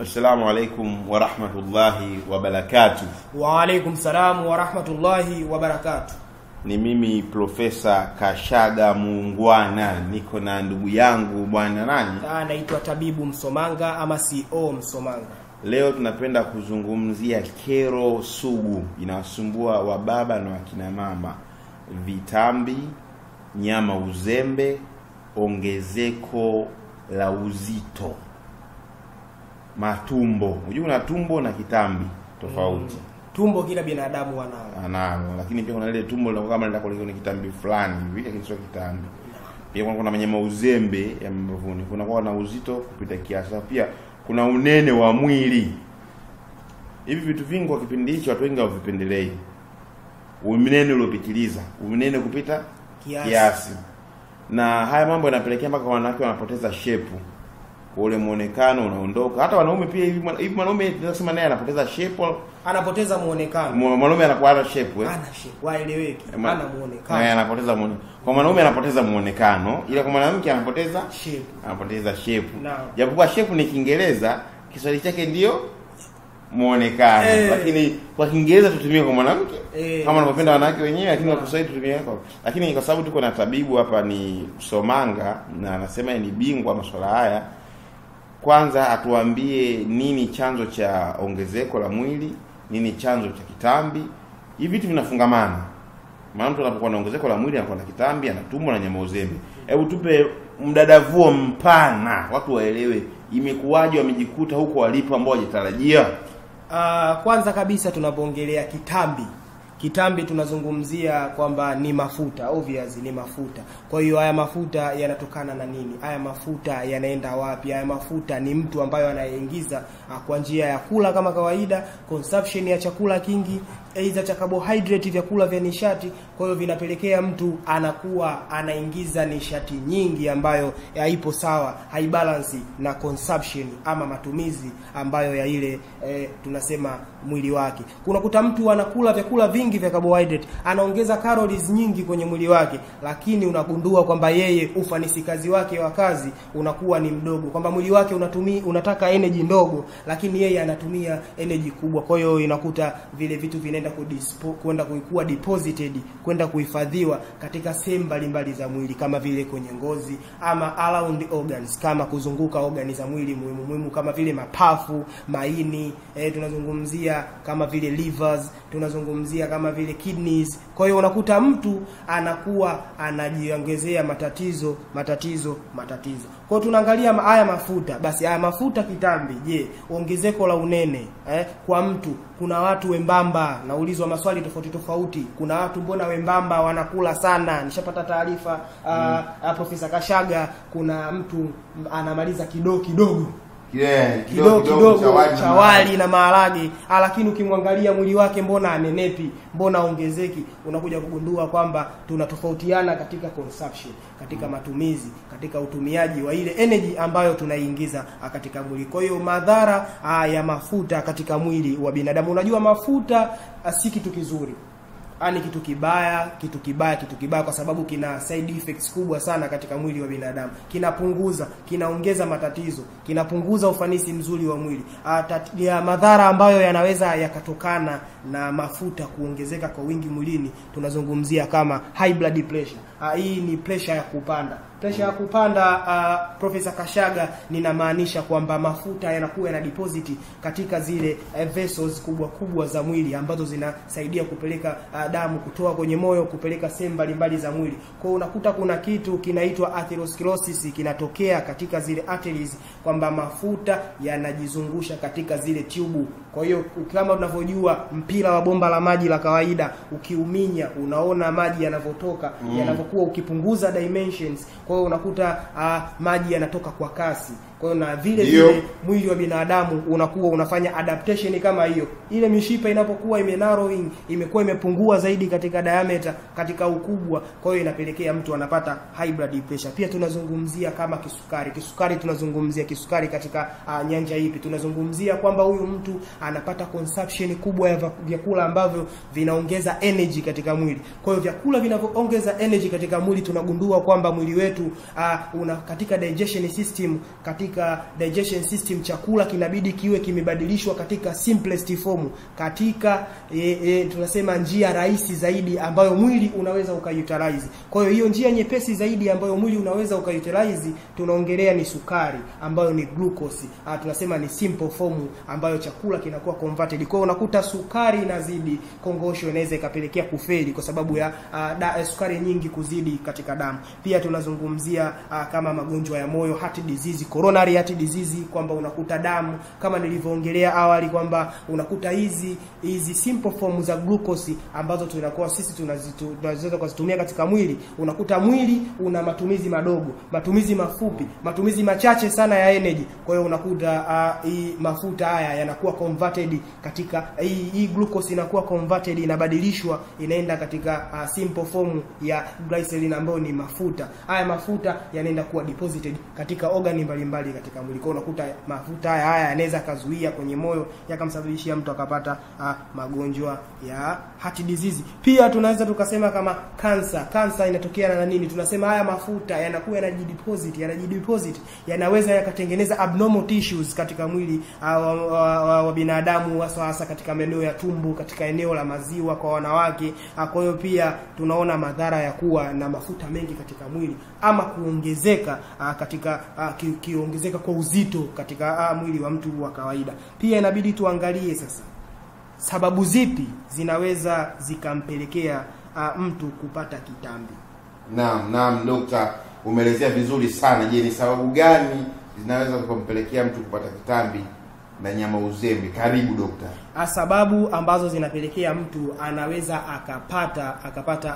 Assalamu alaikum wa rahmatullahi wa barakatuh. Wa alaikum salam wa rahmatullahi wa barakatuh. Ni mimi Profesa Kashaga Muungwana, niko na ndugu yangu bwana nani? Anaitwa Tabibu Msomanga ama CO Msomanga. Leo tunapenda kuzungumzia kero sugu inawasumbua wababa na wakina mama: vitambi, nyama uzembe, ongezeko la uzito, matumbo. Unajua kuna tumbo na kitambi tofauti. Tumbo kila binadamu analo, lakini pia kuna ile tumbo linakuwa kama linataka kuliko kitambi fulani hivi, lakini sio kitambi. Pia kuna nyama uzembe ya mbavuni, kuna na uzito kupita kiasi, pia kuna unene wa mwili. Hivi vitu vingi kwa kipindi hicho watu wengi hawavipendelei. Unene uliopitiliza, unene kupita kiasi. Na haya mambo yanapelekea mpaka wanawake wanapoteza shepu. Ule muonekano unaondoka. Hata wanaume pia hivi mwanaume tunasema naye anapoteza shepu, anapoteza muonekano. Mwanaume anakuwa ana shepu, ana shepu, waeleweki, ana muonekano. Anapoteza muonekano. Kwa mwanaume anapoteza muonekano, ila kwa mwanamke anapoteza shepu. Anapoteza shepu. Japokuwa shepu ni Kiingereza, Kiswahili chake ndio muonekano. Lakini kwa Kiingereza tutumie kwa mwanamke kama wanapenda wanawake wenyewe, lakini kwa Kiswahili tutumie kwa. Lakini kwa sababu tuko na tabibu hapa ni Msomanga na anasema ni bingwa masuala haya, kwanza atuambie nini chanzo cha ongezeko la mwili, nini chanzo cha kitambi. Hivi vitu vinafungamana. Maana mtu anapokuwa na ongezeko la mwili anakuwa na kitambi, ana tumbo na nyama uzembe. Hebu tupe mdadavuo mpana, watu waelewe imekuwaje wamejikuta huko walipo ambao hawajitarajia. Kwanza kabisa tunapoongelea kitambi tunazungumzia kwamba ni mafuta, obviously ni mafuta. Kwa hiyo haya mafuta yanatokana na nini? Haya mafuta yanaenda wapi? Haya mafuta ni mtu ambaye anaingiza kwa njia ya kula kama kawaida, consumption ya chakula kingi, aidha cha carbohydrate, vyakula vya nishati. Kwa hiyo vinapelekea mtu anakuwa anaingiza nishati nyingi ambayo haipo sawa, haibalance na consumption ama matumizi ambayo ya ile tunasema mwili wake. Kunakuta mtu anakula vyakula vingi vya carbohydrate, anaongeza calories nyingi kwenye mwili wake, lakini unagundua kwamba yeye ufanisi kazi wake wa kazi unakuwa ni mdogo, kwamba mwili wake unataka energy ndogo, lakini yeye anatumia energy kubwa. Kwa hiyo inakuta vile vitu vinaenda kwenda kuwa deposited, kwenda kuhifadhiwa katika sehemu mbalimbali za mwili, kama vile kwenye ngozi ama around organs, kama kuzunguka organs za mwili muhimu kama vile mapafu, maini, tunazungumzia kama vile livers, tunazungumzia kama vile kidneys. Kwa hiyo unakuta mtu anakuwa anajiongezea matatizo. Kwa hiyo tunaangalia haya mafuta. Basi haya mafuta kitambi, je, ongezeko la unene kwa mtu? Kuna watu wembamba, naulizwa maswali tofauti. Kuna watu mbona wembamba wanakula sana? Nishapata taarifa Profesa Kashaga, kuna mtu anamaliza kidogo cha wali na maharage, lakini ukimwangalia mwili wake mbona anenepi, mbona ongezeki? Unakuja kugundua kwamba tunatofautiana katika consumption, katika matumizi, katika utumiaji wa ile energy ambayo tunaiingiza katika mwili. Kwa hiyo madhara ya mafuta katika mwili wa binadamu, unajua mafuta si kitu kizuri. Ani kitu kibaya kwa sababu kina side effects kubwa sana katika mwili wa binadamu. Kinaongeza matatizo, kinapunguza ufanisi mzuri wa mwili. Ya madhara ambayo yanaweza yakatokana na mafuta kuongezeka kwa wingi mwilini, tunazungumzia kama high blood pressure. Hii ni pressure ya kupanda. Pressure ya kupanda, Profesa Kashaga, ninamaanisha kwamba mafuta yanakuwa yana deposit katika zile vessels kubwa za mwili ambazo zinasaidia kupeleka damu kutoa kwenye moyo kupeleka sehemu mbalimbali za mwili. Kwa hiyo unakuta kuna kitu kinaitwa atherosclerosis kinatokea katika zile arteries, kwamba mafuta yanajizungusha katika zile tube. Kwa hiyo kama tunavyojua mpira wa bomba la maji la kawaida, ukiuminya unaona maji yanavotoka, yanavokuwa ukipunguza dimensions. Kwa hiyo unakuta maji yanatoka kwa kasi. Kwa hiyo na vile mwili wa binadamu unakuwa unafanya adaptation kama hiyo. Ile mishipa inapokuwa narrowing, imekuwa imepungua zaidi katika diameter, katika ukubwa. Kwa hiyo inapelekea mtu anapata high blood pressure. Pia tunazungumzia kama kisukari. Tunazungumzia kisukari katika nyanja ipi? Tunazungumzia kwamba huyu mtu anapata consumption kubwa ya vyakula ambavyo vinaongeza energy katika mwili. Kwa hiyo vyakula vinavyoongeza energy katika mwili, tunagundua kwamba mwili wetu una katika digestion system, katika katika digestion system, chakula kinabidi kiwe kimebadilishwa katika simplest form, katika tunasema njia rahisi zaidi ambayo mwili unaweza ukautilize. Kwa hiyo njia nyepesi zaidi ambayo mwili unaweza ukautilize tunaongelea ni sukari ambayo ni glucose. Tunasema ni simple form ambayo chakula kinakuwa converted. Kwa hiyo unakuta sukari inazidi, kongosho inaweza ikapelekea kufeli kwa sababu ya sukari nyingi kuzidi katika damu. Pia tunazungumzia kama magonjwa ya moyo, heart disease, coronary heart disease, kwamba unakuta damu kama nilivyoongelea awali kwamba unakuta hizi simple form za glucose ambazo tunakuwa sisi tunaweza kuzitumia katika mwili, unakuta mwili una matumizi madogo, matumizi mafupi, matumizi machache sana ya energy. Kwa hiyo unakuta hii mafuta haya yanakuwa converted katika hii glucose inakuwa converted, inabadilishwa inaenda katika simple form ya glycerin ambayo ni mafuta. Haya mafuta yanaenda kuwa deposited katika organ mbalimbali katika mwili. Kwa unakuta mafuta haya yanaweza kazuia kwenye moyo yakamsababishia mtu akapata magonjwa ya heart disease. Pia tunaweza tukasema kama cancer inatokea na nini? Tunasema haya mafuta yanakuwa yanajideposit, yanaweza yakatengeneza abnormal tissues katika mwili wa binadamu, hasa katika maeneo ya tumbo, katika eneo la maziwa kwa wanawake. Kwa hiyo pia tunaona madhara ya kuwa na mafuta mengi katika mwili ama kuongezeka katika kiongezeka kwa uzito katika mwili wa mtu wa kawaida. Pia inabidi tuangalie sasa sababu zipi zinaweza zikampelekea mtu kupata kitambi. Naam dokta, umeelezea vizuri sana. Je, ni sababu gani zinaweza kumpelekea mtu kupata kitambi na nyama uzembe? Karibu dokta. Sababu ambazo zinapelekea mtu anaweza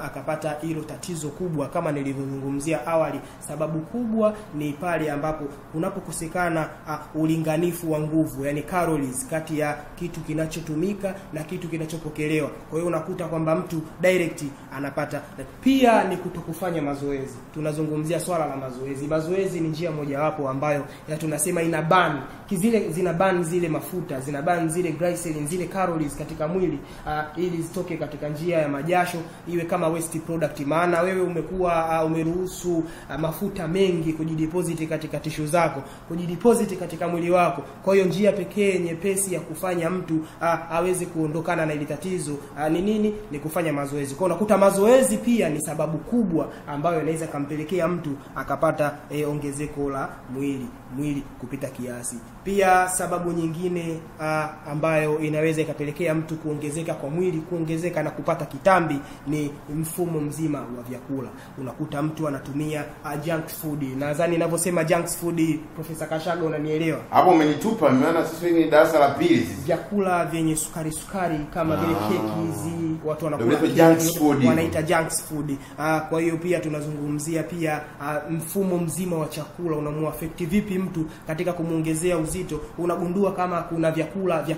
akapata hilo tatizo kubwa kama nilivyozungumzia awali. Sababu kubwa ni pale ambapo unapokosekana ulinganifu wa nguvu, yani calories, kati ya kitu kinachotumika na kitu kinachopokelewa. Kwa hiyo unakuta kwamba mtu direct anapata. Pia ni kutokufanya mazoezi. Tunazungumzia swala la mazoezi. Mazoezi ni njia mojawapo ambayo tunasema inaban zile mafuta, zinaban zile glycerin, zile calories katika mwili ili zitoke katika njia ya majasho iwe kama waste product. Maana wewe umekuwa umeruhusu mafuta mengi kujideposit katika tishu zako, kujideposit katika mwili wako. Kwa hiyo njia pekee nyepesi ya kufanya mtu aweze kuondokana na ile tatizo ni nini? Ni kufanya mazoezi. Kwa unakuta mazoezi pia ni sababu kubwa ambayo inaweza kumpelekea mtu akapata ongezeko la mwili kupita kiasi. Pia sababu nyingine ambayo inaweza ikapelekea mtu kuongezeka kwa mwili, kuongezeka na kupata kitambi ni mfumo mzima wa vyakula. Unakuta mtu anatumia junk food. Nadhani ninavyosema junk food, Profesa Kashaga, unanielewa? Hapo umenitupa, maana sisi ni darasa la pili sisi. Vyakula vyenye sukari kama vile keki hizi, watu wanakula junk food, wanaita junk food. Kwa hiyo pia tunazungumzia pia mfumo mzima wa chakula unamuaffect vipi mtu katika kumuongezea uzito. Unagundua kama kuna vyakula vya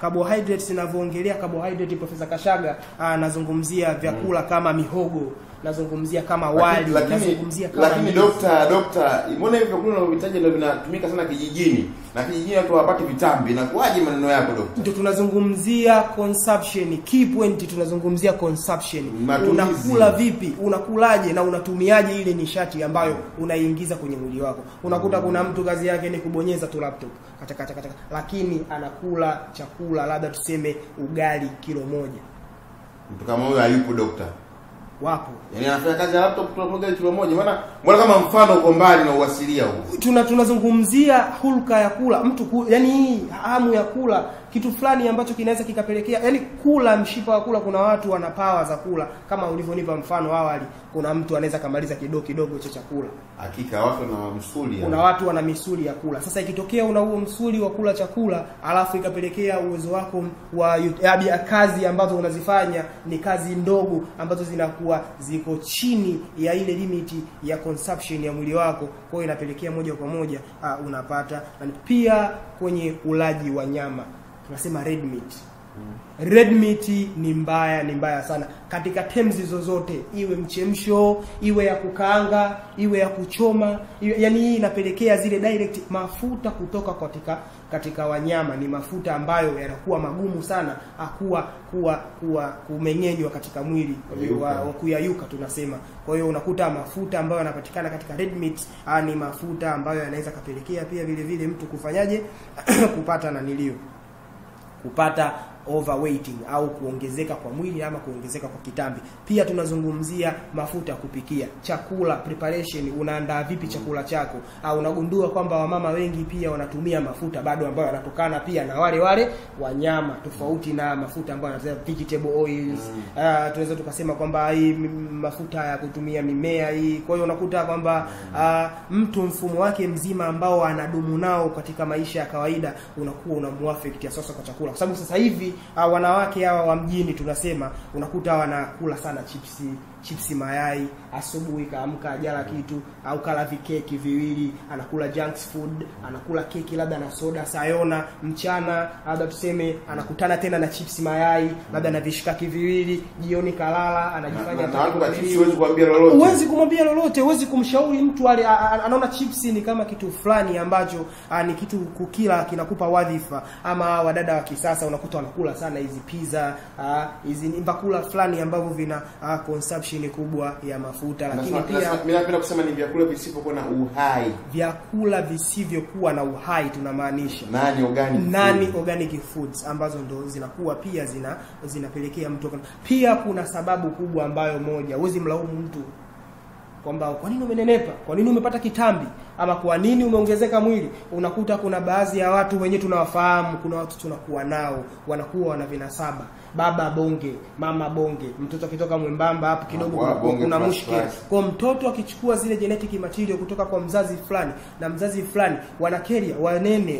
carbohydrates ninavyoongelea carbohydrate, Profesa Kashaga, nazungumzia vyakula kama mihogo, nazungumzia kama wali, nazungumzia kama. Lakini dokta, mbona hivi vyakula unavyohitaji ndio vinatumika sana kijijini? Na kijijini watu hawapati vitambi. Na kuaje maneno yako dokta? Ndio tunazungumzia consumption. Key point tunazungumzia consumption. Unakula vipi? Unakulaje na unatumiaje ile nishati ambayo unaingiza kwenye mwili wako? Unakuta kuna mtu kazi yake ni kubonyeza tu laptop, kata, lakini anakula chakula labda tuseme ugali kilo 1. Mtu kama huyo hayupo dokta. Wapo. Yaani anafanya kazi ya laptop kutoka kilo 1. Mbona kama mfano uko mbali na uwasilia huko. Tunazungumzia hulka ya kula. Mtu yani hamu ya kula kitu fulani ambacho kinaweza kikapelekea, yani kula, mshipa wa kula. Kuna watu wana power za kula kama ulivyonipa mfano awali. Kuna mtu anaweza kamaliza kidogo cha chakula. Hakika watu na misuli. Kuna watu wana misuli ya kula. Sasa ikitokea una huo msuli wa kula chakula, alafu ikapelekea uwezo wako wa kazi ambazo unazifanya ni kazi ndogo ambazo zinakuwa ziko chini ya ile limiti ya consumption ya mwili wako, kwa hiyo inapelekea moja kwa moja unapata. Pia kwenye ulaji wa nyama tunasema red meat. Red meat ni mbaya sana katika terms zozote, iwe mchemsho, iwe ya kukaanga, iwe ya kuchoma, yani hii inapelekea zile direct mafuta kutoka katika wanyama, ni mafuta ambayo yanakuwa magumu sana kumeng'enywa katika mwili wa kuyayuka tunasema. Kwa hiyo unakuta mafuta ambayo yanapatikana katika red meat ni mafuta ambayo yanaweza kapelekea pia vile vile mtu kufanyaje kupata overweighting au kuongezeka kwa mwili ama kuongezeka kwa kitambi. Pia tunazungumzia mafuta kupikia. Chakula preparation, unaandaa vipi chakula chako? Au unagundua kwamba wamama wengi pia wanatumia mafuta bado ambayo yanatokana pia na wale wanyama, tofauti na mafuta ambayo yanatoka vegetable oils. Tunaweza tukasema kwamba hii mafuta ya kutumia mimea hii. Kwa hiyo unakuta kwamba mtu mfumo wake mzima ambao anadumu nao katika maisha ya kawaida unakuwa unamuaffect sasa kwa chakula. Kwa sababu sasa hivi wanawake hawa wa mjini tunasema unakuta wanakula sana chipsi mayai, asubuhi kaamka ajala kitu au kala vikeki viwili, anakula junk food, anakula keki labda na soda sayona, mchana labda tuseme anakutana tena na chipsi mayai labda na vishikaki viwili, jioni kalala anajifanya huwezi kumwambia lolote, huwezi kumshauri mtu anaona chipsi ni kama kitu fulani ambacho ni kitu kukila kinakupa wadhifa. Ama wadada wa kisasa unakuta wanakula sana hizi pizza, hizi mbakula fulani ambavyo vina consumption kubwa ya mafuta. Lakini pia mimi napenda kusema ni vyakula visivyokuwa na uhai. Vyakula visivyokuwa na uhai tunamaanisha organic foods ambazo ndo zinakuwa pia zinapelekea mtu. Pia kuna sababu kubwa ambayo moja, huwezi mlaumu mtu kwamba kwa nini umenenepa, kwa nini umepata kitambi, ama kwa nini umeongezeka mwili. Unakuta kuna baadhi ya watu wenyewe tunawafahamu, kuna watu tunakuwa nao wanakuwa wana vinasaba, baba bonge, mama bonge, mtoto akitoka mwembamba hapo kidogo kuna mushkil. Kwa mtoto akichukua zile genetic material kutoka kwa mzazi fulani na mzazi fulani, wanakeria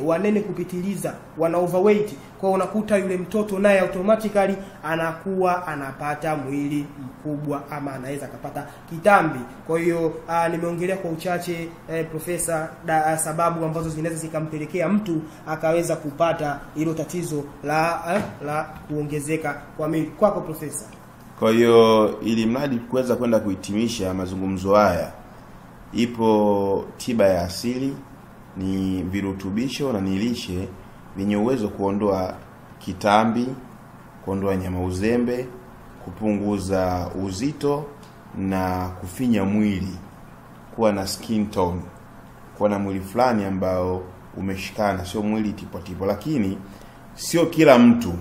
wanene kupitiliza, wana overweight. Kwa unakuta yule mtoto naye automatically anakuwa anapata mwili mkubwa ama anaweza kupata kitambi. Kwa hiyo nimeongelea kwa uchache profesa sababu ambazo zinaweza zikampelekea mtu akaweza kupata hilo tatizo la kuongezeka kwa mwili. Kwako profesa. Kwa hiyo ili mradi kuweza kwenda kuhitimisha mazungumzo haya, ipo tiba ya asili, ni virutubisho na ni lishe vyenye uwezo kuondoa kitambi, kuondoa nyama uzembe, kupunguza uzito na kufinya mwili, kuwa na skin tone, kuwa na mwili fulani ambao umeshikana, sio mwili tipo. Lakini sio kila mtu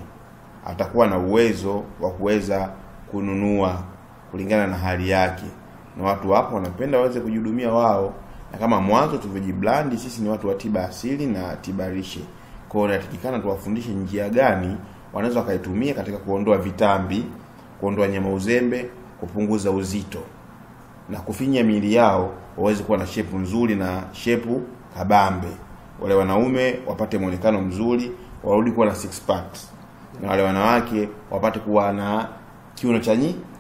atakuwa na uwezo wa kuweza kununua kulingana na hali yake, na watu hapo wanapenda waweze kujihudumia wao. Na kama mwanzo tulivyojiblandi, sisi ni watu wa tiba asili na tiba lishe. Kwa hiyo inatakikana tuwafundishe njia gani wanaweza kaitumia katika kuondoa vitambi, kuondoa nyama uzembe, kupunguza uzito na kufinya miili yao waweze kuwa na shepu nzuri na shepu kabambe. Wale wanaume wapate muonekano mzuri, warudi kuwa na six packs, na wale wanawake wapate kuwa na kiuno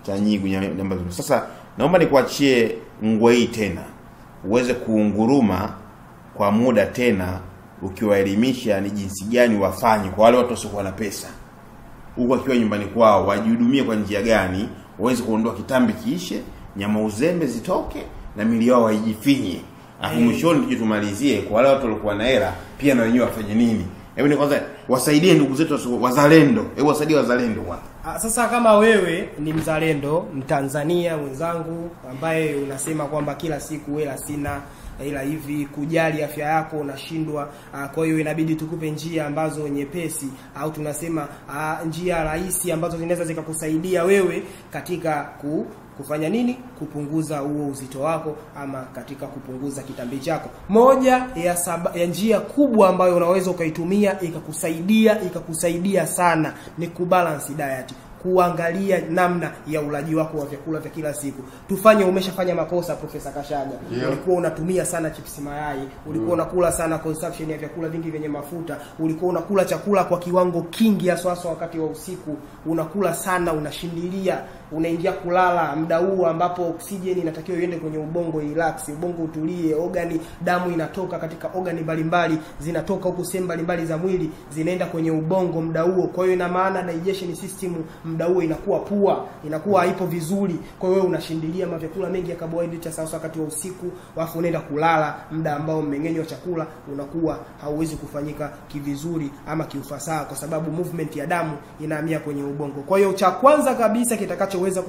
cha nyigu nyamba nzuri. Sasa naomba nikuachie ngwe hii tena, uweze kuunguruma kwa muda tena, ukiwaelimisha ni jinsi gani wafanye kwa wale watu wasiokuwa na pesa, huko akiwa nyumbani kwao wajihudumie kwa njia gani waweze kuondoa kitambi kiishe, nyama uzembe zitoke na miili yao waijifinye. Mwishoni tuje tumalizie kwa wale watu walikuwa na hela pia na wenyewe wafanye nini. Hebu ni kwanza wasaidie ndugu zetu wazalendo. Hebu wasaidie wazalendo kwanza. Sasa kama wewe ni mzalendo, Mtanzania mwenzangu ambaye unasema kwamba kila siku hela sina, ila hivi kujali afya yako unashindwa, kwa hiyo inabidi tukupe njia ambazo nyepesi au tunasema njia rahisi ambazo zinaweza zikakusaidia wewe katika kufanya nini? Kupunguza huo uzito wako ama katika kupunguza kitambi chako. Moja ya njia kubwa ambayo unaweza ukaitumia ikakusaidia sana ni kubalance diet. kuangalia namna ya ulaji wako wa vyakula vya kila siku. Tufanye umeshafanya makosa Profesa Kashaga. Ulikuwa unatumia sana chips mayai, ulikuwa unakula sana consumption ya vyakula vingi vyenye mafuta, ulikuwa unakula chakula kwa kiwango kingi hasa wakati wa usiku, unakula sana, unashindilia, unaingia kulala muda huu ambapo oxygen inatakiwa iende kwenye ubongo relax, ubongo utulie, organi damu inatoka katika organi mbalimbali, zinatoka huko sehemu mbalimbali za mwili zinaenda kwenye ubongo muda huo. Kwa hiyo ina maana digestion system muda huo inakuwa poor, inakuwa haipo vizuri. Kwa hiyo unashindilia mavyakula mengi ya carbohydrate sasa wakati wa usiku, alafu unaenda kulala muda ambao mmeng'enyo wa chakula unakuwa hauwezi kufanyika kivizuri ama kiufasaha, kwa sababu movement ya damu inahamia kwenye ubongo. Kwa hiyo cha kwanza kabisa kitakachoweza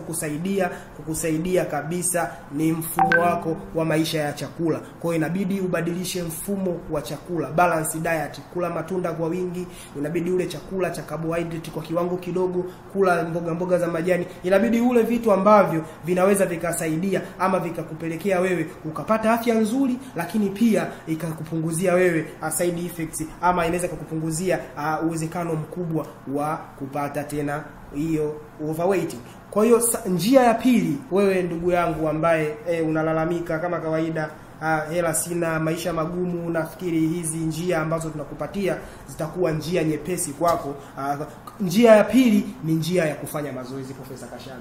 kukusaidia kabisa ni mfumo wako wa maisha ya chakula. Kwa hiyo inabidi ubadilishe mfumo wa chakula, balance diet, kula matunda kwa wingi, inabidi ule chakula cha carbohydrate kwa kiwango kidogo, kula mboga za majani, inabidi ule vitu ambavyo vinaweza vikasaidia ama vikakupelekea wewe ukapata afya nzuri, lakini pia ikakupunguzia wewe side effects ama inaweza kukupunguzia uwezekano mkubwa wa kupata tena hiyo overweight. Kwa hiyo njia ya pili, wewe ndugu yangu ambaye unalalamika kama kawaida, hela sina, maisha magumu, nafikiri hizi njia ambazo tunakupatia zitakuwa njia nyepesi kwako. Njia ya pili ni njia ya kufanya mazoezi Profesa Kashaga.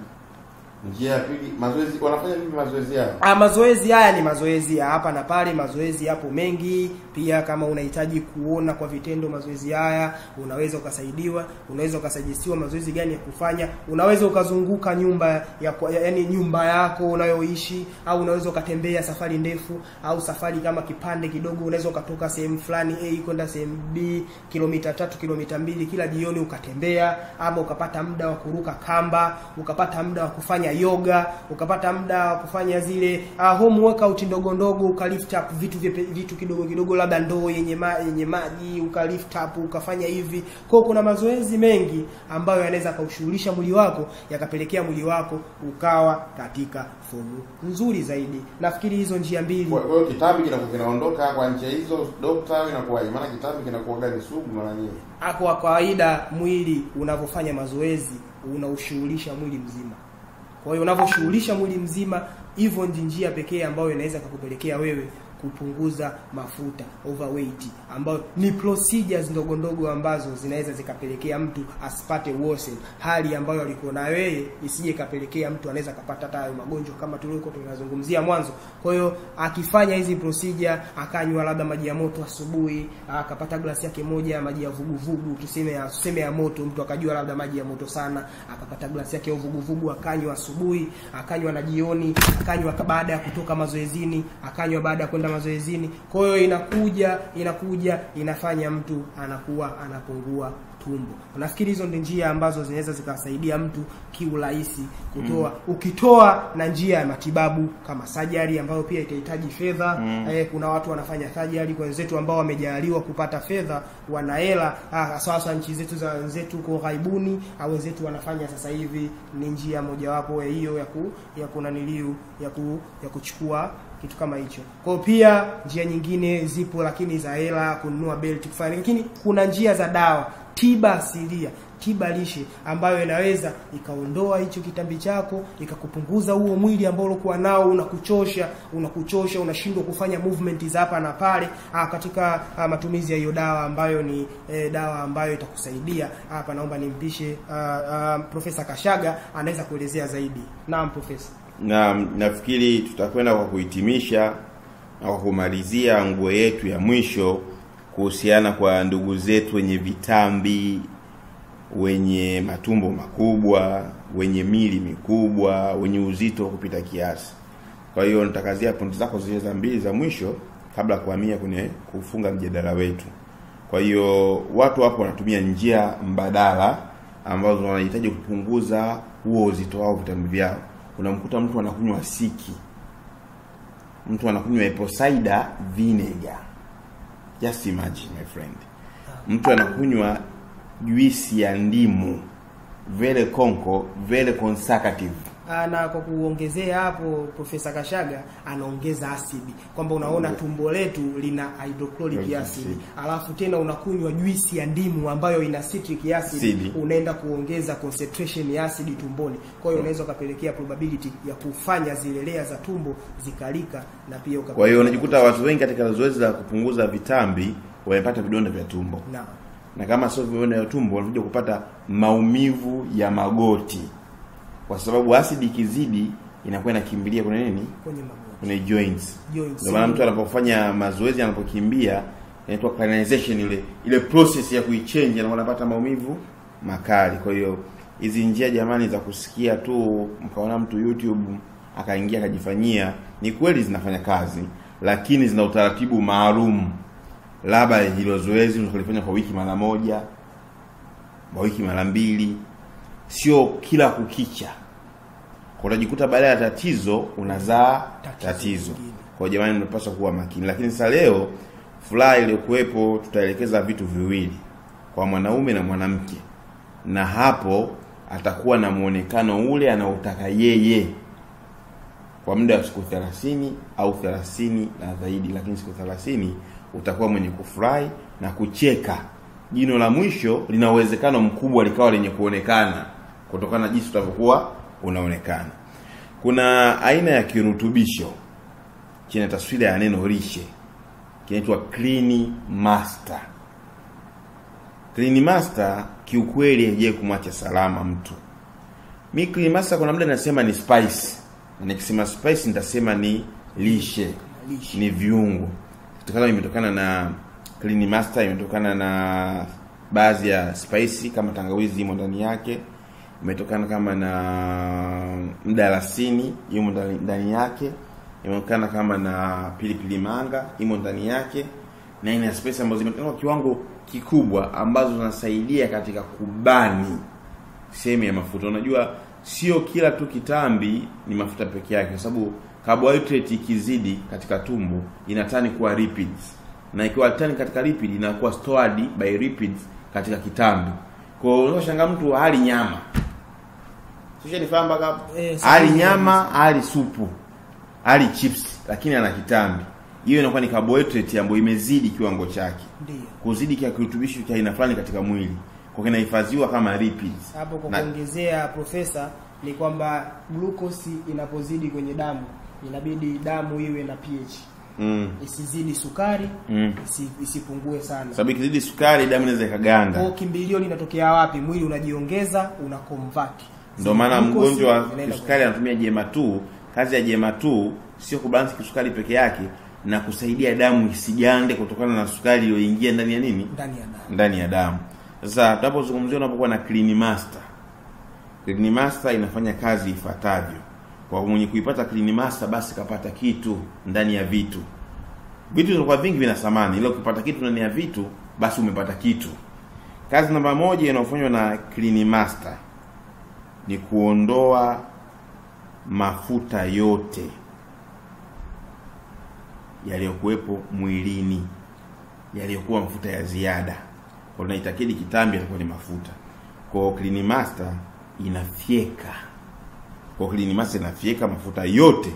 Njia ya pili, mazoezi. Wanafanya nini mazoezi haya? Mazoezi haya ni mazoezi ya hapa na pale, mazoezi yapo mengi. Pia kama unahitaji kuona kwa vitendo mazoezi haya, unaweza ukasaidiwa, unaweza ukasajisiwa mazoezi gani ya kufanya. Unaweza ukazunguka nyumba yani nyumba yako unayoishi, au unaweza ukatembea safari ndefu au safari kama kipande kidogo. Unaweza ukatoka sehemu fulani A kwenda sehemu B, kilomita 3 kilomita 2 kila jioni ukatembea, ama ukapata muda wa kuruka kamba, ukapata muda wa kufanya yoga, ukapata muda wa kufanya zile home workout ndogo ukalift up vitu kidogo, labda ndoo yenye maji ukalift up ukafanya hivi. Kwa kuna mazoezi mengi ambayo yanaweza kushughulisha mwili wako, yakapelekea mwili wako ukawa katika fomu nzuri zaidi. Nafikiri hizo njia mbili. Kwa hiyo kitabu kinaondoka kwa njia hizo, daktari inakuwa maana kitabu kinakuwa gani sugu mara nyingi. Kwa kawaida mwili unavyofanya mazoezi unaushughulisha mwili mzima. Kwa hiyo unavyoshughulisha mwili mzima, hivyo ndio njia pekee ambayo inaweza kukupelekea wewe kupunguza mafuta, overweight, ambayo ni procedures ndogo ambazo zinaweza zikapelekea mtu asipate worsen, hali ambayo alikuwa na wewe isije kapelekea mtu anaweza kupata hata hayo magonjwa kama tulikuwa tunazungumzia mwanzo. Kwa hiyo akifanya hizi procedure, akanywa labda maji ya moto asubuhi, akapata glasi yake moja ya maji ya vuguvugu, tuseme ya moto, mtu akajua labda maji ya moto sana, akapata glasi yake ya vuguvugu akanywa asubuhi, akanywa na jioni, akanywa baada ya kutoka mazoezini, akanywa baada ya kwenda mazoezini. Kwa hiyo inakuja inafanya mtu anakuwa anapungua tumbo. Nafikiri hizo ndio njia ambazo zinaweza zikasaidia mtu kiurahisi kutoa. Ukitoa na njia ya matibabu kama surgery ambayo pia itahitaji fedha. Kuna watu wanafanya surgery kwa wenzetu ambao wamejaliwa kupata fedha, wana hela. Sasa nchi zetu za wenzetu kwa ghaibuni au wenzetu wanafanya sasa hivi, ni njia mojawapo hiyo ya kunaniliu ya kuchukua kitu kama hicho. Kwa pia njia nyingine zipo, lakini za hela, kununua belt kufanya. Lakini kuna njia za dawa, tiba asilia, tiba lishe ambayo inaweza ikaondoa hicho kitambi chako, ikakupunguza huo mwili ambao ulikuwa nao unakuchosha, unashindwa kufanya movement za hapa na pale, katika matumizi ya hiyo dawa ambayo ni dawa ambayo itakusaidia. Hapa naomba nimpishe Profesa Kashaga, anaweza kuelezea zaidi. Naam Profesa. Nafikiri tutakwenda kwa kuhitimisha na kwa kumalizia nguo yetu ya mwisho kuhusiana kwa ndugu zetu wenye vitambi, wenye matumbo makubwa, wenye mili mikubwa, wenye uzito kupita kiasi. Kwa hiyo nitakazia pointi zako zile za mbili za mwisho kabla kuhamia kwenye kufunga mjadala wetu. Kwa hiyo watu hapo wanatumia njia mbadala ambazo wanahitaji kupunguza huo uzito wao, vitambi vyao. Unamkuta mtu anakunywa siki, mtu anakunywa apple cider vinegar. Just imagine my friend. Mtu anakunywa juisi ya ndimu, very conservative. Na kwa kuongezea hapo Profesa Kashaga anaongeza asidi kwamba unaona tumbo letu lina hydrochloric acid, alafu tena unakunywa juisi ya ndimu ambayo ina citric acid, unaenda kuongeza concentration ya acid tumboni. Kwa hiyo unaweza kupelekea probability ya kufanya zile layer za tumbo zikalika na pia kwa hiyo unajikuta watu wengi katika zoezi la kupunguza vitambi wanapata vidonda vya tumbo. Na kama sio vidonda vya tumbo wanakuja kupata maumivu ya magoti. Kwa sababu asidi ikizidi inakuwa inakimbilia kwenye nini? Kwenye joints. Ndio maana mtu anapofanya mazoezi anapokimbia inaitwa clinization, ile process ya kuichange anakuwa anapata maumivu makali. Kwa hiyo hizi njia jamani za kusikia tu mkaona mtu YouTube akaingia akajifanyia, ni kweli zinafanya kazi, lakini zina utaratibu maalum. Labda hilo zoezi unalifanya kwa wiki mara moja, kwa wiki mara mbili, sio kila kukicha. Kwa unajikuta baada ya tatizo unazaa tatizo. Kwa jamani mnapaswa kuwa makini. Lakini sasa leo furaha iliyokuepo tutaelekeza vitu viwili kwa mwanaume na mwanamke. Na hapo atakuwa na muonekano ule anaotaka yeye kwa muda wa siku 30 au 30 na zaidi. Lakini siku 30 utakuwa mwenye kufurahi na kucheka. Jino la mwisho lina uwezekano mkubwa likawa lenye kuonekana kutokana na jinsi utavyokuwa unaonekana. Kuna aina ya kirutubisho kina taswira ya neno lishe, kinaitwa Clean Master. Clean Master kiukweli haije kumwacha salama mtu. Mimi Clean Master kuna muda nasema ni spice. Na nikisema spice nitasema ni lishe. Ni viungo. Imetokana na Clean Master, imetokana na baadhi ya spice kama tangawizi imo ndani yake, imetokana kama na mdalasini imo ndani yake, imetokana kama na pilipili manga imo ndani yake, na ina spice ambazo zimetokana kiwango kikubwa ambazo zinasaidia katika kubani sehemu ya mafuta. Unajua sio kila tu kitambi ni mafuta peke yake, kwa sababu carbohydrate ikizidi katika tumbo inatani kuwa lipids, na ikiwa tani katika lipid inakuwa stored by lipids katika kitambi. Kwa hiyo unashangaa mtu hali nyama, sio nifahamu mpaka hali nyama, hali supu, hali chips, lakini ana kitambi. Hiyo inakuwa ni carbohydrate ambayo imezidi kiwango chake. Ndio. Kuzidi kwa kirutubisho cha aina fulani katika mwili. Kwa kinahifadhiwa kama lipids. Hapo kwa kuongezea Profesa ni kwamba glucose inapozidi kwenye damu inabidi damu iwe na pH. Isizidi sukari, isipungue sana. Sababu ikizidi sukari damu inaweza ikaganda. Kwa kimbilio linatokea wapi? Mwili unajiongeza, una convert. Ndio maana mgonjwa wa kisukari anatumia JEMA2. Kazi ya JEMA2 sio kubalance kisukari peke yake na kusaidia damu isigande kutokana na sukari iliyoingia ndani ya nini? Ndani ya damu. Sasa tunapozungumzia unapokuwa na Clean Master. Clean Master inafanya kazi ifuatavyo. Kwa mwenye kuipata Clean Master basi kapata kitu ndani ya vitu. Vitu zinakuwa vingi vina thamani. Ile ukipata kitu ndani ya vitu basi umepata kitu. Kazi namba 1 inayofanywa na Clean Master ni kuondoa mafuta yote yaliyokuwepo mwilini, yaliyokuwa mafuta ya ziada. Kwa tunaitakidi kitambi atakuwa ni mafuta. Kwa Clean Master inafyeka. Kwa Clean Master inafyeka mafuta yote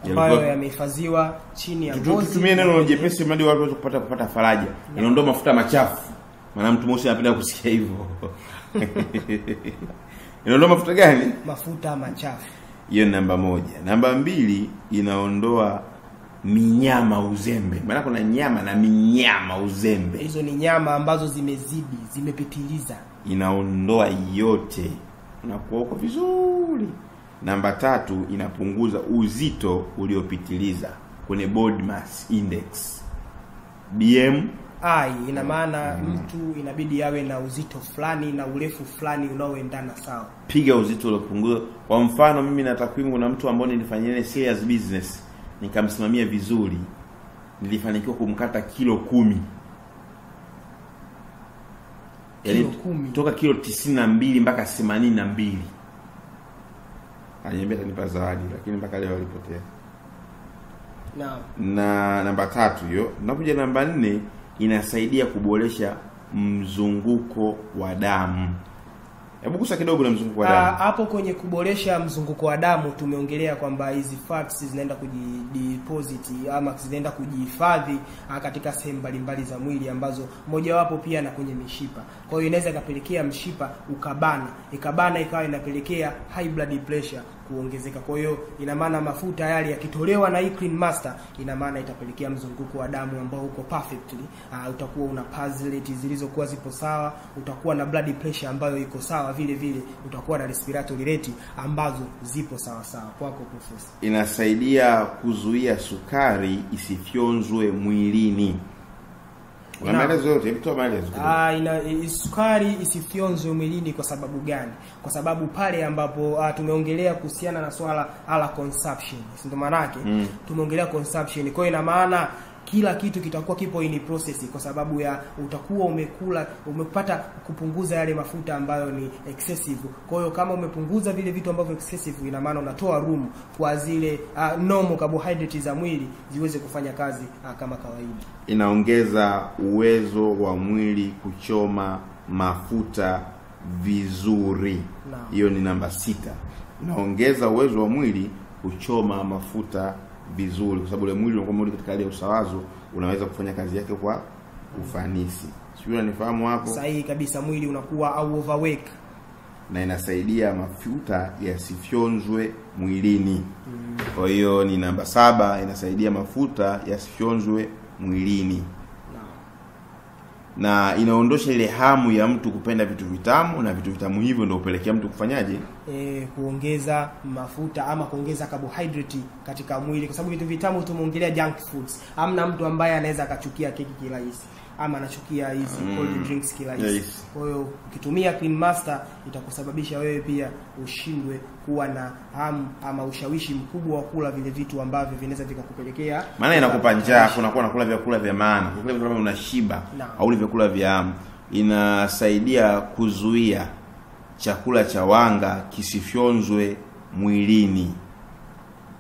ambayo yamehifadhiwa chini ya ngozi. Tutumie neno jepesi mradi watu waweze kupata faraja. Inaondoa mafuta machafu. Maana mtu mmoja anapenda kusikia hivyo. Inaondoa mafuta gani? Mafuta machafu. Hiyo namba 1. Namba 2 inaondoa minyama uzembe. Maana kuna nyama na minyama uzembe. Hizo ni nyama ambazo zimezidi, zimepitiliza. Inaondoa yote. Unakuwa uko vizuri. Namba 3 inapunguza uzito uliopitiliza kwenye body mass index. BMI ina maana mtu inabidi awe na uzito fulani na urefu fulani unaoendana sawa. Piga uzito uliopungua. Kwa mfano mimi na takwimu na mtu ambaye nilifanyia serious business, nikamsimamia vizuri, nilifanikiwa kumkata kilo 10. Yaani toka kilo 92 mpaka 82. Aliniambia atanipa zawadi lakini mpaka leo alipotea. Na namba 3 hiyo. Nakuja namba 4 inasaidia kuboresha mzunguko wa damu. Hebu gusa kidogo na mzunguko wa damu. Hapo kwenye kuboresha mzunguko wa damu tumeongelea kwamba hizi fats zinaenda kujideposit ama zinaenda kujihifadhi katika sehemu mbalimbali za mwili ambazo mojawapo pia na kwenye mishipa. Kwa hiyo inaweza ikapelekea mshipa ikabana ikawa inapelekea high blood pressure kuongezeka. Kwa hiyo ina maana mafuta yale yakitolewa na Clean Master, ina maana itapelekea mzunguko wa damu ambao uko perfectly, utakuwa una pulse rate zilizokuwa zipo sawa, utakuwa na blood pressure ambayo iko sawa, vile vile utakuwa na respiratory rate ambazo zipo sawa sawa. Kwako professor. Inasaidia kuzuia sukari isifyonzwe mwilini. Una maelezo yote, hebu toa maelezo. Sukari isifyonzwe mwilini kwa sababu gani? Kwa sababu pale ambapo tumeongelea kuhusiana na swala la consumption. Ndio maana yake tumeongelea consumption. Kwa hiyo ina maana kila kitu kitakuwa kipo in process kwa sababu ya utakuwa umepata kupunguza yale mafuta ambayo ni excessive. Kwa hiyo kama umepunguza vile vitu ambavyo excessive, ina maana unatoa room kwa zile normal carbohydrates za mwili ziweze kufanya kazi kama kawaida. Inaongeza uwezo wa mwili kuchoma mafuta vizuri. Hiyo ni namba 6. Inaongeza uwezo wa mwili kuchoma mafuta vizuri kwa sababu ile mwili unakuwa mwili katika hali ya usawazo, unaweza kufanya kazi yake kwa ufanisi. Sio, unanifahamu hapo? Sahihi kabisa, mwili unakuwa au overwork. Na inasaidia mafuta yasifyonzwe mwilini. Kwa hiyo ni namba 7, inasaidia mafuta yasifyonzwe mwilini. Na inaondosha ile hamu ya mtu kupenda vitu vitamu, na vitu vitamu hivyo ndio upelekea mtu kufanyaje? Kuongeza mafuta ama kuongeza carbohydrate katika mwili, kwa sababu vitu vitamu tumeongelea junk foods. Hamna mtu ambaye anaweza akachukia keki kirahisi ama anachukia hizi cold drinks kirahisi. Yes. Kwa hiyo ukitumia Clean Master itakusababisha wewe pia ushindwe kuwa na hamu ama ushawishi mkubwa wa kula vile vitu ambavyo vinaweza vikakupelekea, maana inakupa njaa, kunakuwa nakula vyakula vya maana, kile vitu ambavyo unashiba au vyakula vya hamu. Inasaidia kuzuia chakula cha wanga kisifyonzwe mwilini.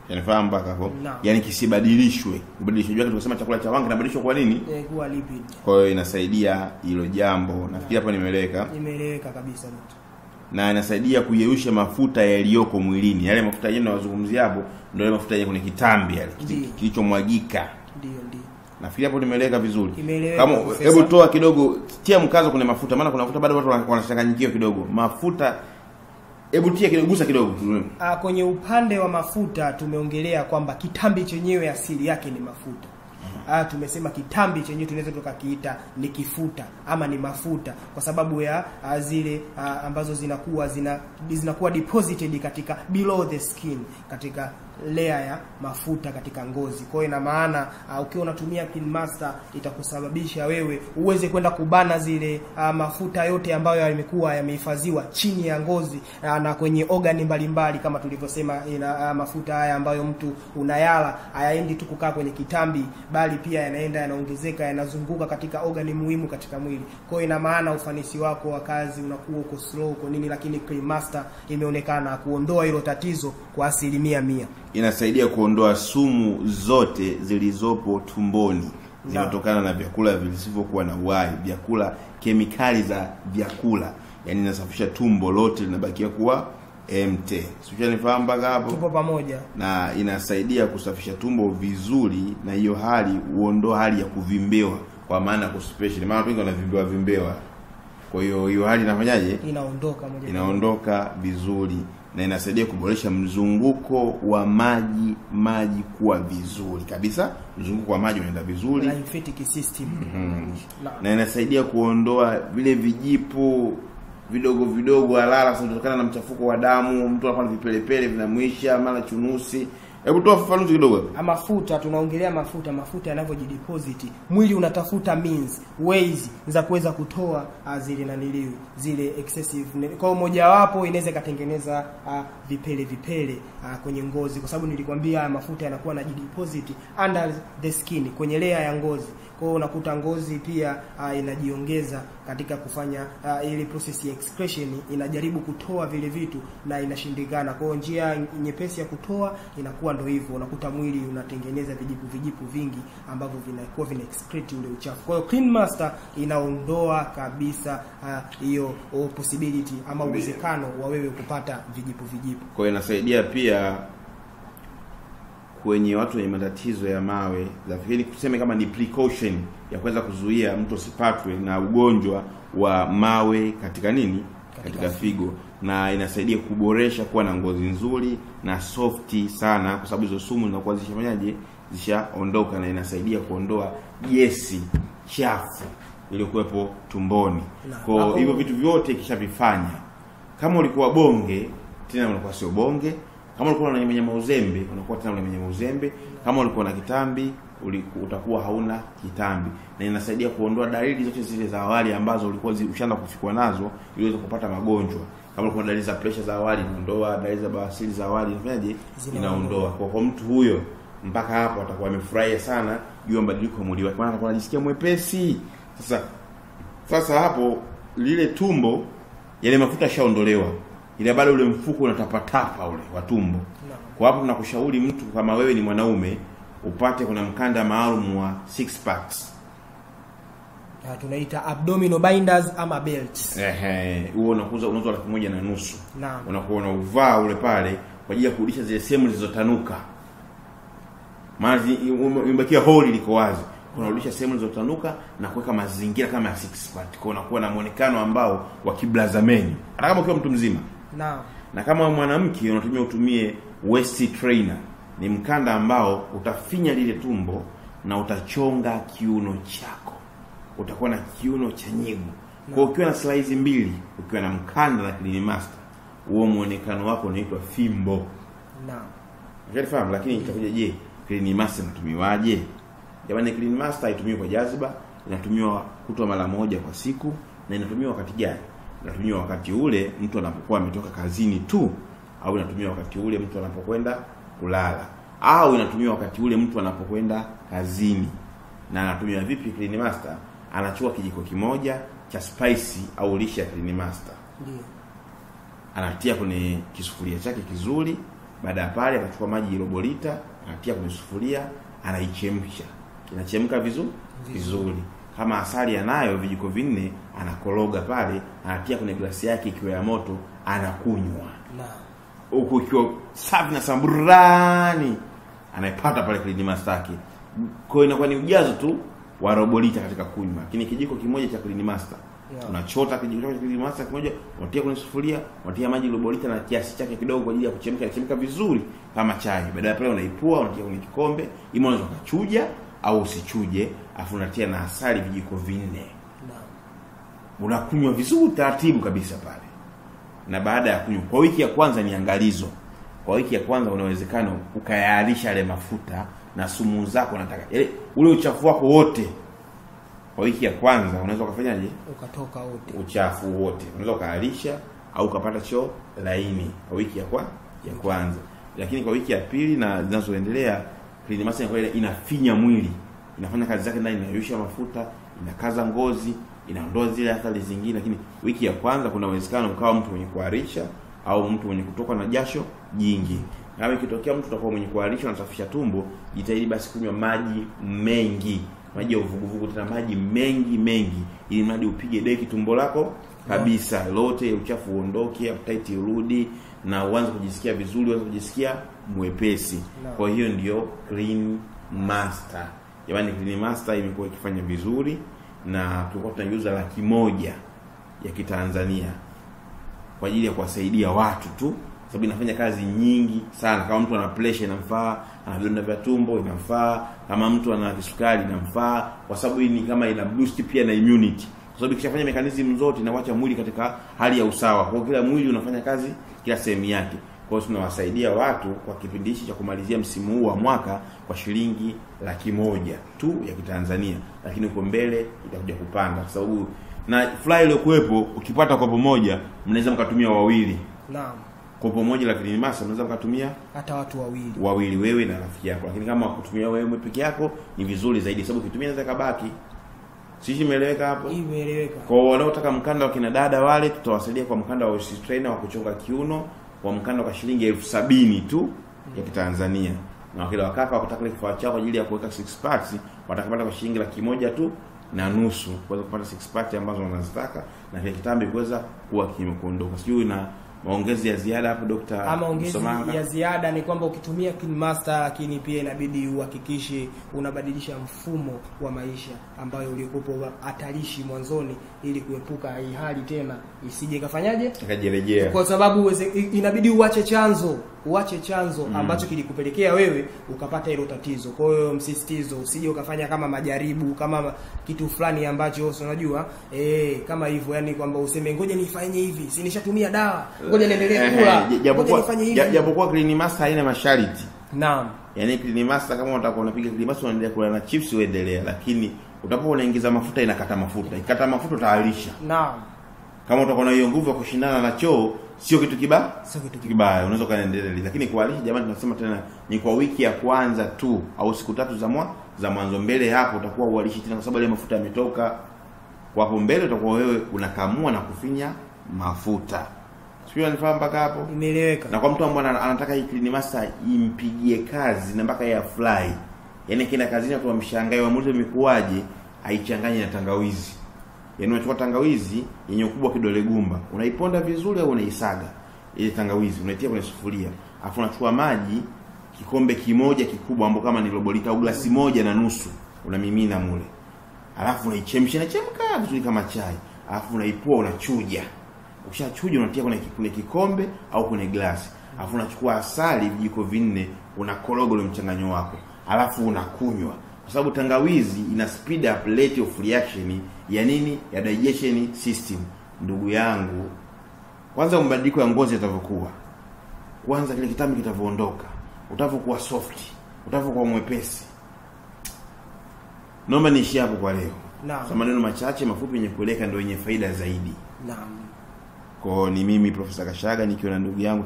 Yanafahamu mpaka hapo? Yaani kisibadilishwe. Kubadilishwa juu tunasema chakula cha wanga kinabadilishwa kwa nini? Kuwa lipid. Kwa hiyo inasaidia hilo jambo. Nafikiri hapo nimeeleweka. Nimeeleweka kabisa mtu. Na inasaidia kuyeyusha mafuta yaliyoko mwilini. Yale mafuta yenyewe tunazungumzia hapo ndio yale mafuta yenyewe kwenye kitambi yale kilichomwagika. Ndio. Nafikiri hapo nimeeleweka vizuri. Kama hebu toa kidogo, tia mkazo kwenye mafuta, maana kuna mafuta bado watu wanachanganyikiwa kidogo. Mafuta hebu tia kidogo, gusa kidogo. Kwenye upande wa mafuta tumeongelea kwamba kitambi chenyewe asili yake ni mafuta. Tumesema kitambi chenyewe tunaweza tukakiita ni kifuta ama ni mafuta kwa sababu ya zile ambazo zinakuwa deposited katika below the skin, katika layer ya mafuta katika ngozi. Kwa hiyo ina maana ukiwa unatumia Clean Master itakusababisha wewe uweze kwenda kubana zile mafuta yote ambayo yamekuwa yamehifadhiwa chini ya ngozi na kwenye organi mbalimbali kama tulivyosema. Mafuta haya ambayo mtu unayala hayaendi tu kukaa kwenye kitambi, bali pia yanaenda yanaongezeka, yanazunguka katika organi muhimu katika mwili. Kwa hiyo ina maana ufanisi wako wa kazi unakuwa uko slow kwa nini, lakini Clean Master imeonekana kuondoa hilo tatizo kwa 100%. Inasaidia kuondoa sumu zote zilizopo tumboni zinatokana na vyakula visivyokuwa na uhai, vyakula, kemikali za vyakula. Yaani inasafisha tumbo lote linabakia kuwa empty. Sio, nifahamu mpaka hapo? Tupo pamoja. Na inasaidia kusafisha tumbo vizuri, na hiyo hali uondoa hali ya kuvimbewa, kwa maana kuspecially maana watu wengi wanavimbewa. Kwa hiyo hali inafanyaje? Inaondoka vizuri. Na inasaidia kuboresha mzunguko wa maji kuwa vizuri kabisa. Mzunguko wa maji unaenda vizuri, lymphatic system. Na inasaidia kuondoa vile vijipu vidogo halala kutokana na mchafuko wa damu. Mtu anakuwa na vipelepele vinamwisha, mara chunusi. Hebu toa fafanuzi kidogo. Mafuta tunaongelea mafuta yanavyojideposit. Mwili unatafuta ways za kuweza kutoa zile excessive. Kwa moja wapo inaweza katengeneza vipele kwenye ngozi, kwa sababu nilikwambia mafuta yanakuwa na deposit under the skin, kwenye layer ya ngozi. Kwa hiyo unakuta ngozi pia inajiongeza katika kufanya ile process ya excretion, inajaribu kutoa vile vitu na inashindikana. Kwa hiyo njia nyepesi ya kutoa inakuwa ndio hivyo, unakuta mwili unatengeneza vijipu vingi ambavyo vinakuwa vina excrete ule uchafu. Kwa hiyo Clean Master inaondoa kabisa hiyo possibility ama uwezekano wa wewe kupata vijipu. Kwa hiyo inasaidia pia kwenye watu wenye matatizo ya mawe, zafikiri kuseme kama ni precaution ya kuweza kuzuia mtu usipatwe na ugonjwa wa mawe katika nini? Katika figo. Na inasaidia kuboresha kuwa na ngozi nzuri na softi sana, kwa sababu hizo sumu zinakuwa zishafanyaje? Zishaondoka, na inasaidia kuondoa gesi chafu iliyokuwepo tumboni. Kwa hivyo vitu vyote kishavifanya. Kama ulikuwa bonge, tena unakuwa sio bonge. Kama ulikuwa unanyemenya uzembe, unakuwa tena unanyemenya uzembe. Kama ulikuwa na kitambi, utakuwa hauna kitambi. Na inasaidia kuondoa dalili zote zile za awali ambazo ulikuwa ushaanza kufikwa nazo ili uweze kupata magonjwa. Kama ulikuwa na dalili za pressure za awali, inaondoa. Dalili za bawasiri za awali inafanyaje? Inaondoa. Kwa mtu huyo mpaka hapo atakuwa amefurahia sana juu ya mabadiliko ya mwili wake, maana atakuwa anajisikia mwepesi. Sasa hapo lile tumbo, yale mafuta shaondolewa, ile bado ule mfuko unatapatapa ule wa tumbo. Kwa hapo tunakushauri mtu kama wewe ni mwanaume upate kuna mkanda maalum wa 6 packs. Tunaita abdominal binders ama belts. Huo unauzwa $1.5. Unakuwa unauvaa ule pale kwa ajili ya kurudisha zile sehemu zilizotanuka. Maana imebakia hole liko wazi. Unarudisha sehemu zilizotanuka na kuweka mazingira kama ya 6 pack. Kwa unakuwa na muonekano ambao wa kiblazameni. Hata kama ukiwa mtu mzima. Na kama mwanamke unatumie waist trainer, ni mkanda ambao utafinya lile tumbo na utachonga kiuno chako. Utakuwa na kiuno cha nyigu. Kwa ukiwa na slice mbili, ukiwa na mkanda na Clean Master, huo muonekano wako unaitwa fimbo. Unafahamu? Lakini itakuja, je, Clean Master inatumiwaje? Jamani, Clean Master haitumiwi kwa jaziba, inatumiwa kutwa mara moja kwa siku. Na inatumiwa wakati gani? Inatumiwa wakati ule mtu anapokuwa ametoka kazini tu, au inatumiwa wakati ule mtu anapokwenda kulala, au inatumiwa wakati ule mtu anapokwenda kazini. Na anatumia vipi Clean Master? Anachukua kijiko kimoja cha spice au lishe ya Clean Master. Anatia kwenye kisufuria chake kizuri. Baada ya pale anachukua maji robo lita, anatia kwenye sufuria, anaichemsha. Inachemka vizuri. Kama asali anayo vijiko 4, anakoroga pale, anatia kwenye glasi yake ikiwa ya moto, anakunywa. Huko ikiwa safi na samburani, anaipata pale Clean Master yake. Kwa hiyo inakuwa ni ujazo tu wa robo lita katika kunywa. Lakini kijiko kimoja cha Clean Master, unachota kijiko cha Clean Master kimoja, unatia kwenye sufuria, unatia maji robo lita na kiasi chake kidogo kwa ajili ya kuchemka vizuri kama chai. Baada ya pale unaipua, unatia kwenye kikombe, ima unaweza kuchuja au usichuje, afu unatia na asali vijiko 4. Unakunywa vizuri taratibu kabisa pale. Na baada ya kunywa, kwa wiki ya kwanza ni angalizo. Kwa wiki ya kwanza unawezekana ukayaalisha yale mafuta na sumu zako, nataka ule uchafu wako wote. Kwa wiki ya kwanza unaweza kufanyaje? Ukatoka wote. Uchafu wote. Unaweza ukaalisha au ukapata choo laini kwa wiki ya kwanza. Lakini kwa wiki ya pili na zinazoendelea, Clean Master inafinya mwili. Inafanya kazi zake ndani, inayosha mafuta, inakaza ngozi, inaondoa zile athari zingine. Lakini wiki ya kwanza kuna uwezekano ukawa mtu mwenye kuharisha au mtu mwenye kutoka na jasho jingi. Kama ikitokea mtu utakuwa mwenye kuharisha na kusafisha tumbo, jitahidi basi kunywa maji mengi, maji ya uvuguvugu, tena maji mengi, ili mradi upige deki tumbo lako kabisa lote, uchafu uondoke, appetite irudi, na uanze kujisikia vizuri, uanze kujisikia mwepesi. Kwa hiyo ndio Clean Master. Jamani, Clean Master imekuwa ikifanya vizuri, na tulikuwa tunaiuza $100,000 ya Kitanzania kwa ajili ya kuwasaidia watu tu, sababu inafanya kazi nyingi sana. Kama mtu ana pressure inamfaa, ana vidonda vya tumbo inamfaa, kama mtu ana kisukari inamfaa, kwa sababu hii ni kama ina boost pia na immunity. Kwa sababu ikishafanya mechanism zote inawacha mwili katika hali ya usawa. Kwa kila mwili unafanya kazi kila sehemu yake. Kwa hiyo tunawasaidia watu kwa kipindi hichi cha kumalizia msimu huu wa mwaka kwa shilingi $100,000 tu ya Kitanzania. Lakini uko mbele itakuja kupanda, kwa sababu na fly ile kuepo ukipata kwa pamoja mnaweza mkatumia wawili. kopo moja la Clean Master unaweza kutumia hata watu wawili wewe na rafiki yako. Lakini kama kutumia wewe peke yako ni vizuri zaidi, sababu ukitumia inaweza kabaki. Sisi imeeleweka hapo? Imeeleweka. Kwa wanaotaka mkanda wa kina dada wale tutawasaidia kwa mkanda wa waist trainer wa kuchonga kiuno kwa mkanda kwa shilingi 70,000 tu ya Kitanzania. Na wakila wakaka wakataka ile kifaa chao kwa ajili ya kuweka 6 parts watakapata kwa shilingi 1,000 tu na nusu kuweza kupata 6 parts ambazo wanazitaka na kile kitambi kuweza kuwa kimekuondoka. Sijui na maongezi ya ziada hapo Dr. Ama maongezi ya ziada ni kwamba ukitumia Clean Master, lakini pia inabidi uhakikishe unabadilisha mfumo wa maisha ambayo ulikopo hatarishi mwanzoni, ili kuepuka hii hali tena isije kafanyaje ikajirejea, kwa sababu inabidi uache chanzo ambacho kilikupelekea wewe ukapata hilo tatizo. Kwa hiyo msisitizo, usije ukafanya kama majaribu, kama kitu fulani ambacho unajua kama hivyo, yani kwamba useme ngoja nifanye hivi, si nishatumia dawa, ngoja niendelee kula, japokuwa Clean Master haina masharti. Naam. Yani Clean Master kama unataka unapiga Clean Master unaendelea kula na chips uendelea, lakini utapokuwa unaingiza mafuta inakata mafuta. Ikata mafuta utaalisha. Naam. Kama utakuwa na hiyo nguvu ya kushindana na choo, sio kitu kibaya, unaweza kaendelea. Lakini kualisha, jamani, tunasema tena ni kwa wiki ya kwanza tu au siku 3 za mwanzo. Mbele hapo utakuwa ualishi tena, kwa sababu ile mafuta yametoka. Kwa hapo mbele utakuwa wewe unakamua na kufinya mafuta. Sio, unifahamu mpaka hapo? Imeeleweka. Na kwa mtu ambaye anataka hii Clean Master impigie kazi na mpaka ya fly, yani kila kazini watu wamshangae waamuze mikuaje, haichanganye na tangawizi. Yaani unachukua tangawizi yenye ukubwa kidole gumba, unaiponda vizuri au unaisaga ile tangawizi, unaitia kwenye sufuria. Alafu unachukua maji kikombe kimoja kikubwa ambapo kama ni robo lita au glasi moja na nusu, unamimina mule. Alafu unaichemsha, inachemka vizuri kama chai. Alafu unaipua, unachuja. Ukishachuja unatia kwenye kikombe au kwenye glasi. Alafu unachukua asali vijiko 4, unakoroga ule mchanganyo wako. Alafu unakunywa. Kwa sababu tangawizi ina speed up rate of reaction ya nini? Ya digestion system. Ndugu yangu, kwanza mabadiliko ya ngozi yatavyokuwa, kwanza kile kitambi kitavyoondoka, utavyokuwa soft, utavyokuwa mwepesi. Naomba niishie hapo kwa leo. Naam. Maneno machache mafupi yenye kueleka ndio yenye faida zaidi. Naam. Kwa ni mimi Profesa Kashaga nikiwa na ndugu yangu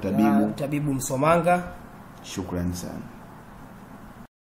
tabibu Msomanga. Shukrani sana.